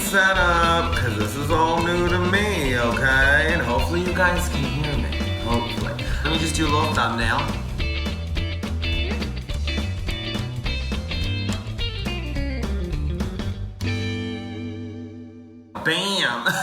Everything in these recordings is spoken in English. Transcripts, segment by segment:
setup, because this is all new to me, okay? And hopefully you guys can hear me, hopefully. Let me just do a little thumbnail. Bam!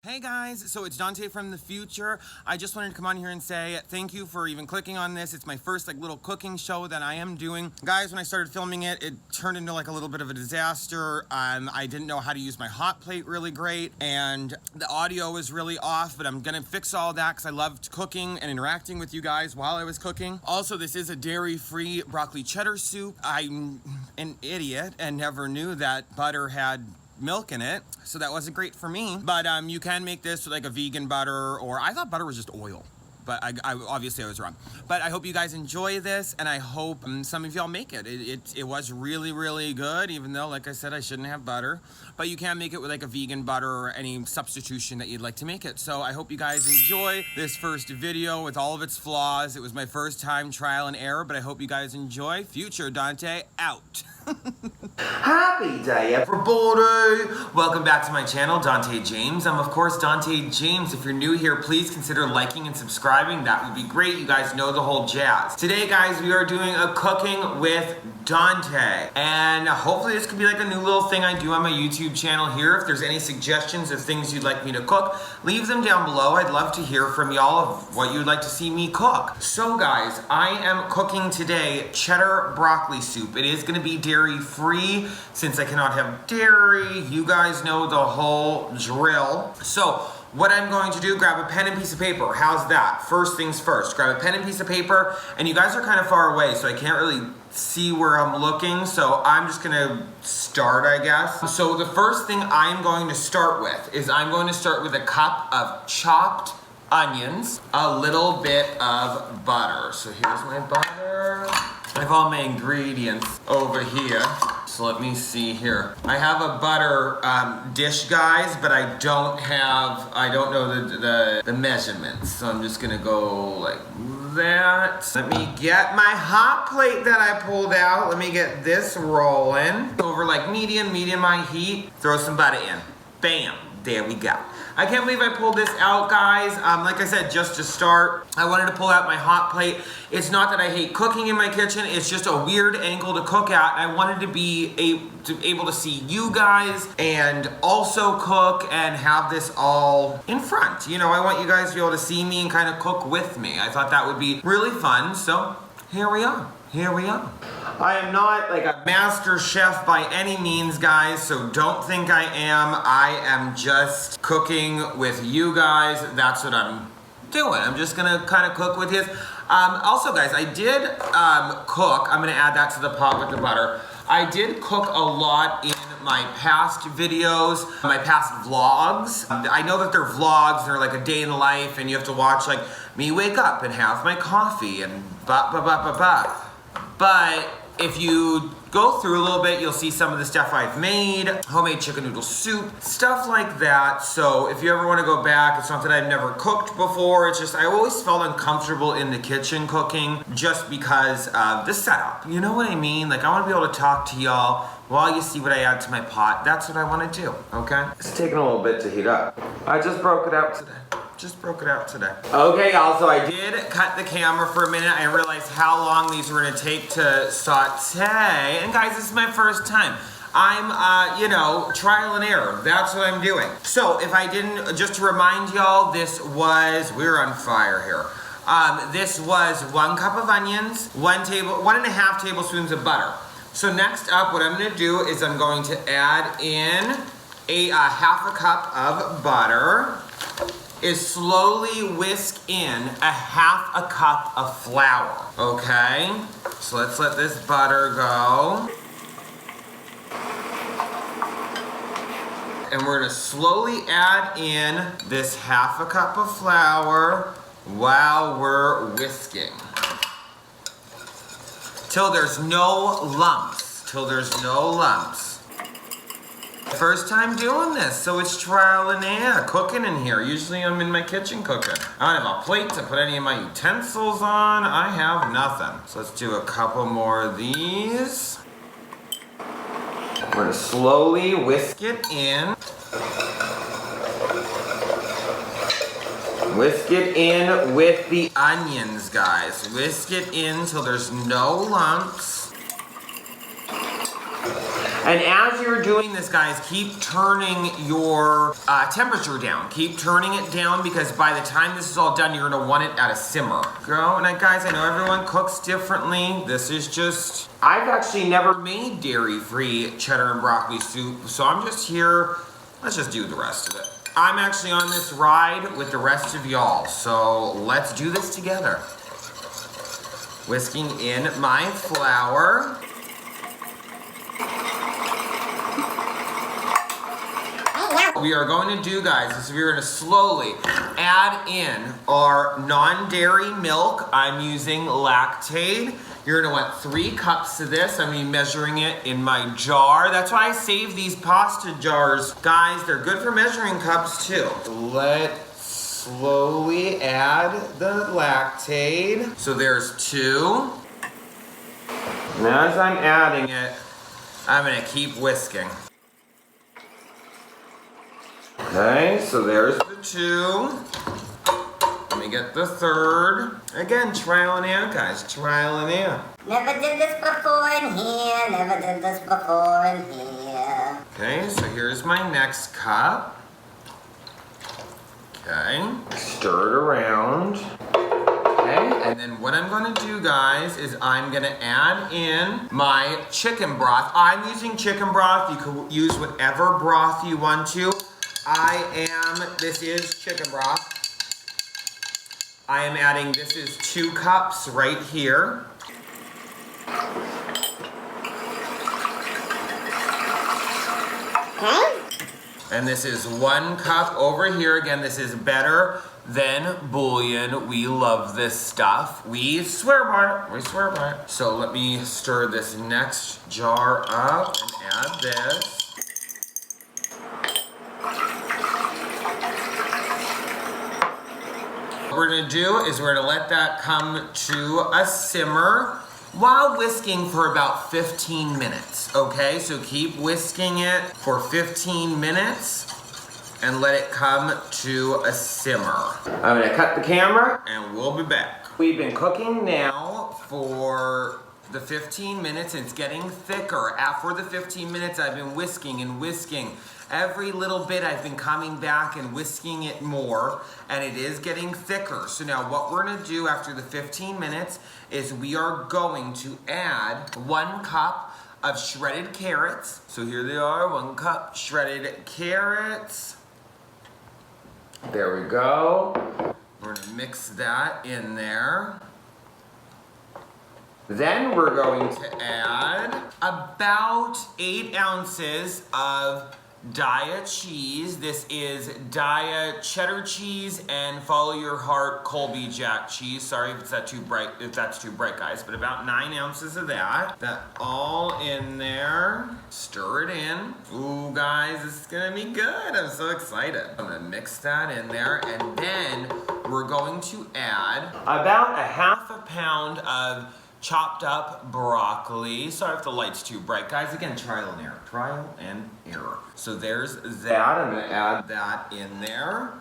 Hey guys, so it's Dante from the future. I just wanted to come on here and say thank you for even clicking on this. It's my first little cooking show that I am doing. Guys, when I started filming it, it turned into a little bit of a disaster. I didn't know how to use my hot plate really great, and the audio was really off, but I'm gonna fix all that because I loved cooking and interacting with you guys while I was cooking. Also, this is a dairy-free broccoli cheddar soup. I'm an idiot and never knew that butter had milk in it, so that wasn't great for me. But you can make this with a vegan butter, or I thought butter was just oil, but I obviously I was wrong. But I hope you guys enjoy this, and I hope some of y'all make it. It was really, really good, even though, like I said, I shouldn't have butter. But you can make it with a vegan butter or any substitution that you'd like to make it. So I hope you guys enjoy this first video with all of its flaws. It was my first time trial and error, but I hope you guys enjoy. Future Dante out. Happy day, everybody! Welcome back to my channel, Dante James. I'm, of course, Dante James. If you're new here, please consider liking and subscribing. That would be great. You guys know the whole jazz. Today, guys, we are doing a cooking with Dante. And hopefully this could be a new little thing I do on my YouTube channel here. If there's any suggestions of things you'd like me to cook, leave them down below. I'd love to hear from y'all of what you'd like to see me cook. So, guys, I am cooking today cheddar broccoli soup. It is going to be dairy-free since I cannot have dairy. You guys know the whole drill. So what I'm going to do, grab a pen and piece of paper. How's that? First things first, grab a pen and piece of paper, and you guys are kind of far away, so I can't really see where I'm looking, so I'm just gonna start, I guess. So the first thing I'm going to start with is I'm going to start with a cup of chopped onions, a little bit of butter. So here's my butter. I have all my ingredients over here. So let me see here. I have a butter dish, guys, but I don't know the measurements. So I'm just gonna go like that. Let me get my hot plate that I pulled out. Let me get this rolling. Over medium high heat. Throw some butter in. Bam, there we go. I can't believe I pulled this out, guys. Like I said, just to start, I wanted to pull out my hot plate. It's not that I hate cooking in my kitchen, it's just a weird angle to cook at. I wanted to be able to see you guys and also cook and have this all in front. You know, I want you guys to be able to see me and kind of cook with me. I thought that would be really fun, so here we are. Here we are. I am not a master chef by any means, guys, so don't think I am. I am just cooking with you guys. That's what I'm doing. I'm just gonna kind of cook with you. Also, guys, I did cook. I'm gonna add that to the pot with the butter. I did cook a lot in my past videos, my past vlogs. I know that they're vlogs, they're a day in the life, and you have to watch me wake up and have my coffee and But if you go through a little bit, you'll see some of the stuff I've made, homemade chicken noodle soup, stuff like that. So if you ever want to go back, it's not that I've never cooked before, it's just I always felt uncomfortable in the kitchen cooking just because of the setup. You know what I mean? I want to be able to talk to y'all while you see what I add to my pot. That's what I want to do, okay? It's taking a little bit to heat up. I just broke it out today. Okay, y'all, so I did cut the camera for a minute. I realized how long these were gonna take to saute. And guys, this is my first time. I'm, trial and error. That's what I'm doing. So if I didn't, just to remind y'all, we're on fire here. This was 1 cup of onions, 1.5 tablespoons of butter. So next up, what I'm gonna do is I'm going to add in a half a cup of butter. Is slowly whisk in a half a cup of flour, okay? So let's let this butter go. And we're gonna slowly add in this half a cup of flour while we're whisking. Till there's no lumps, First time doing this, so it's trial and error, cooking in here. Usually I'm in my kitchen cooking. I don't have a plate to put any of my utensils on. I have nothing. So let's do a couple more of these. We're gonna slowly whisk it in. Whisk it in with the onions, guys. Whisk it in till there's no lumps. And as you're doing this, guys, keep turning your temperature down. Keep turning it down because by the time this is all done, you're gonna want it at a simmer. And guys, I know everyone cooks differently. This is just, I've actually never made dairy-free cheddar and broccoli soup, so I'm just here, let's just do the rest of it. I'm actually on this ride with the rest of y'all, so let's do this together. Whisking in my flour. We are going to do, guys, is we're going to slowly add in our non-dairy milk. I'm using Lactaid. You're going to want 3 cups of this. I'm going to be measuring it in my jar. That's why I save these pasta jars. Guys, they're good for measuring cups too. Let's slowly add the Lactaid. So there's 2. And as I'm adding it, I'm going to keep whisking. Okay, so there's the 2. Let me get the 3rd. Again, trial and error, guys. Trial and error. Never did this before in here. Never did this before in here. Okay, so here's my next cup. Okay, stir it around. Okay, and then what I'm going to do, guys, is I'm going to add in my chicken broth. I'm using chicken broth. You can use whatever broth you want to. This is chicken broth. I am adding, this is 2 cups right here. Okay. And this is 1 cup over here. Again, this is better than bouillon. We love this stuff. We swear by it. We swear by it. So let me stir this next jar up and add this. What we're gonna do is we're gonna let that come to a simmer while whisking for about 15 minutes, okay? So keep whisking it for 15 minutes and let it come to a simmer. I'm gonna cut the camera and we'll be back. We've been cooking now for the 15 minutes and it's getting thicker. After the 15 minutes, I've been whisking and whisking. Every little bit I've been coming back and whisking it more, and it is getting thicker. So now what we're gonna do after the 15 minutes is we are going to add 1 cup of shredded carrots. So here they are, 1 cup shredded carrots. There we go. We're gonna mix that in there. Then we're going to add about 8 ounces of Daiya cheese. This is Daiya cheddar cheese and follow your heart Colby Jack cheese. Sorry if that's too bright, guys, but about 9 ounces of that. That all in there. Stir it in. Ooh, guys, this is gonna be good. I'm so excited. I'm gonna mix that in there, and then we're going to add about a ½ pound of chopped up broccoli. Sorry if the light's too bright, guys. Again, trial and error. Trial and error. So there's that. I'm gonna add that in there.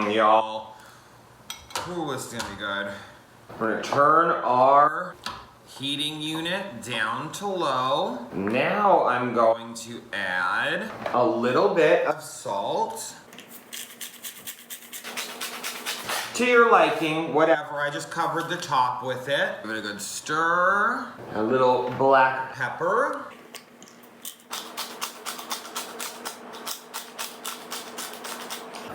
Y'all. Ooh, it's gonna be good. We're gonna turn our heating unit down to low. Now I'm going to add a little bit of salt. To your liking, whatever. I just covered the top with it. Give it a good stir. A little black pepper.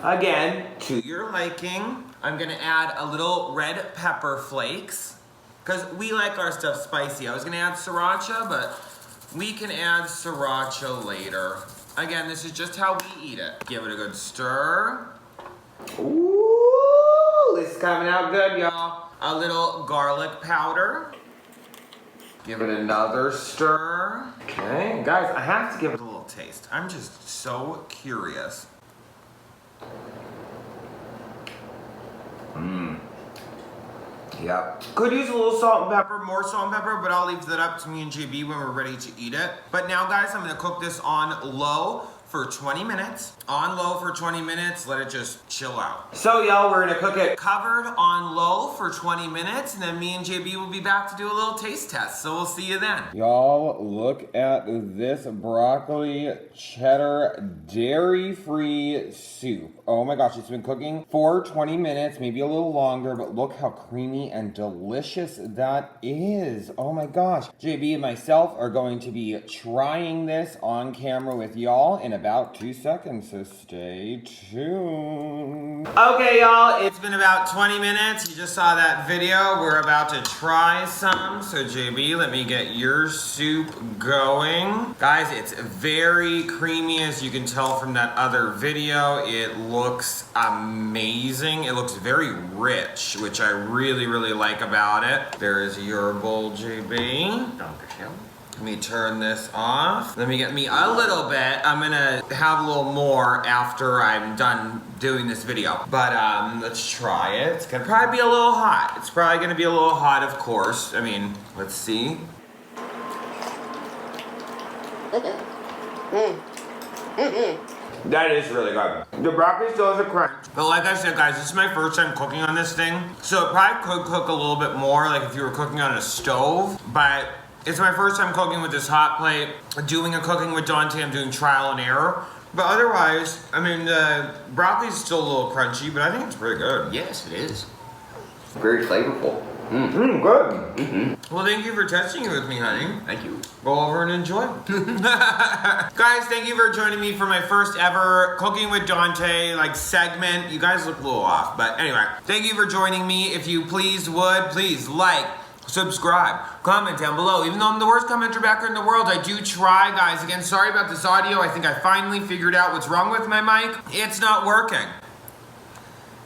Again, to your liking. I'm gonna add a little red pepper flakes because we like our stuff spicy. I was gonna add sriracha, but we can add sriracha later. Again, this is just how we eat it. Give it a good stir. Ooh. This is coming out good, y'all. A little garlic powder. Give it another stir. Okay, guys, I have to give it a little taste. I'm just so curious. Yep. Could use a little salt and pepper, more salt and pepper, but I'll leave that up to me and JB when we're ready to eat it. But now, guys, I'm gonna cook this on low for 20 minutes. On low for 20 minutes, let it just chill out. So, y'all, we're gonna cook it covered on low for 20 minutes, and then me and JB will be back to do a little taste test. So we'll see you then. Y'all, look at this broccoli cheddar dairy-free soup. Oh my gosh, it's been cooking for 20 minutes, maybe a little longer, but look how creamy and delicious that is. Oh my gosh. JB and myself are going to be trying this on camera with y'all in about 2 seconds, so stay tuned. Okay, y'all, it's been about 20 minutes. You just saw that video. We're about to try some. So JB, let me get your soup going. Guys, it's very creamy, as you can tell from that other video. It looks amazing. It looks very rich, which I really, really like about it. There is your bowl, JB. Let me turn this off. Let me get me a little bit. I'm gonna have a little more after I'm done doing this video. But let's try it. It's gonna probably be a little hot. It's probably gonna be a little hot, of course. I mean, let's see. That is really good. The broccoli still has a crunch. But like I said, guys, this is my first time cooking on this thing. So it probably could cook a little bit more, like if you were cooking on a stove. But it's my first time cooking with this hot plate. Doing a cooking with Dante, I'm doing trial and error. But otherwise, I mean, the broccoli's still a little crunchy, but I think it's pretty good. Yes, it is. Very flavorful. Good. Well, thank you for testing it with me, honey. Thank you. Go over and enjoy. Guys, thank you for joining me for my first ever Cooking with Dante segment. You guys look a little off, but anyway. Thank you for joining me. If you please like, subscribe, comment down below. Even though I'm the worst commenter backer in the world, I do try, guys. Again, sorry about this audio. I think I finally figured out what's wrong with my mic. It's not working.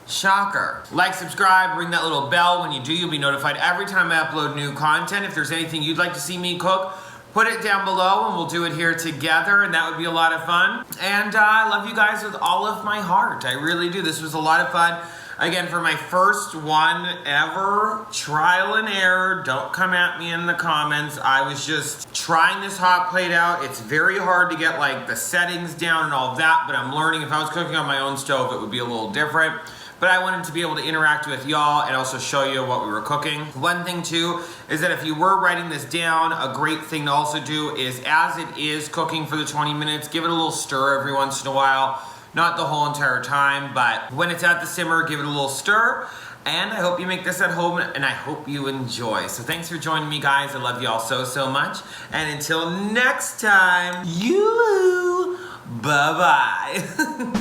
Shocker. Like, subscribe, ring that little bell. When you do, you'll be notified every time I upload new content. If there's anything you'd like to see me cook, put it down below and we'll do it here together, and that would be a lot of fun. And I love you guys with all of my heart. I really do. This was a lot of fun. Again, for my first one ever, trial and error. Don't come at me in the comments. I was just trying this hot plate out. It's very hard to get the settings down and all that, but I'm learning. If I was cooking on my own stove, it would be a little different. But I wanted to be able to interact with y'all and also show you what we were cooking. One thing too is that if you were writing this down, a great thing to also do is, as it is cooking for the 20 minutes, give it a little stir every once in a while. Not the whole entire time, but when it's at the simmer, give it a little stir. And I hope you make this at home, and I hope you enjoy. So thanks for joining me, guys. I love you all so, so much. And until next time, bye-bye.